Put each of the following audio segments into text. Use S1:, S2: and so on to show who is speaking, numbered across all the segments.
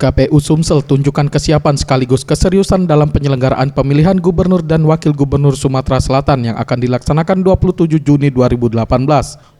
S1: KPU Sumsel tunjukkan kesiapan sekaligus keseriusan dalam penyelenggaraan pemilihan gubernur dan wakil gubernur Sumatera Selatan yang akan dilaksanakan 27 Juni 2018.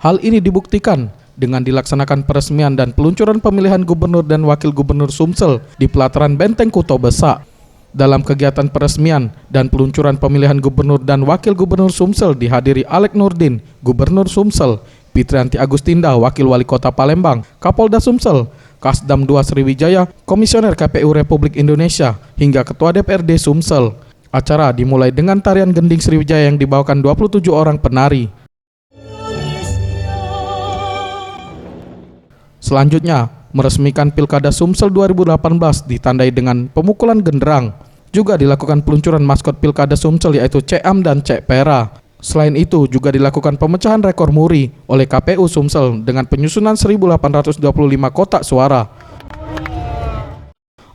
S1: Hal ini dibuktikan dengan dilaksanakan peresmian dan peluncuran pemilihan gubernur dan wakil gubernur Sumsel di pelataran Benteng Kuto Besak. Dalam kegiatan peresmian dan peluncuran pemilihan gubernur dan wakil gubernur Sumsel dihadiri Alek Nurdin, Gubernur Sumsel, Fitrianti Agustinda, Wakil Wali Kota Palembang, Kapolda Sumsel, Kasdam II Sriwijaya, Komisioner KPU Republik Indonesia, hingga Ketua DPRD Sumsel. Acara dimulai dengan tarian gending Sriwijaya yang dibawakan 27 orang penari. Selanjutnya, meresmikan Pilkada Sumsel 2018 ditandai dengan pemukulan genderang. Juga dilakukan peluncuran maskot Pilkada Sumsel yaitu Cek Am dan Cek Pera. Selain itu juga dilakukan pemecahan rekor muri oleh KPU Sumsel dengan penyusunan 1.825 kotak suara.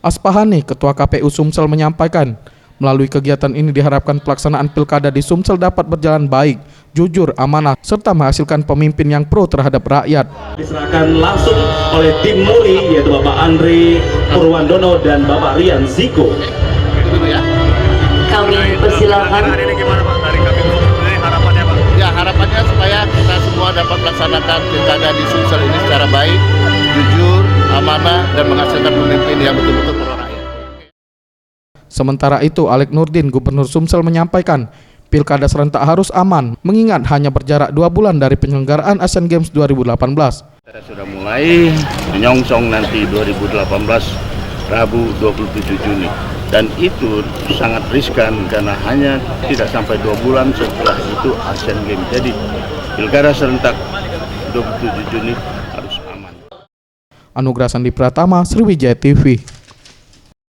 S1: Aspahani, Ketua KPU Sumsel menyampaikan, melalui kegiatan ini diharapkan pelaksanaan pilkada di Sumsel dapat berjalan baik, jujur, amanah, serta menghasilkan pemimpin yang pro terhadap rakyat.
S2: Diserahkan langsung oleh tim muri yaitu Bapak Andri Purwandono dan Bapak Rian Ziko.
S3: Kami persilakan.
S4: Harapannya supaya kita semua dapat melaksanakan pilkada di Sumsel ini secara baik, jujur, amanah, dan menghasilkan pemimpin yang betul-betul pro rakyat.
S1: Sementara itu, Alek Nurdin, Gubernur Sumsel menyampaikan, pilkada serentak harus aman, mengingat hanya berjarak 2 bulan dari penyelenggaraan Asian Games 2018.
S5: Kita sudah mulai menyongsong nanti 2018 Rabu 27 Juni. Dan itu sangat riskan karena hanya tidak sampai 2 bulan setelah itu Asian Games. Jadi pilkada serentak 27 Juni harus aman.
S1: Anugrah Sandi Pratama, Sriwijaya TV.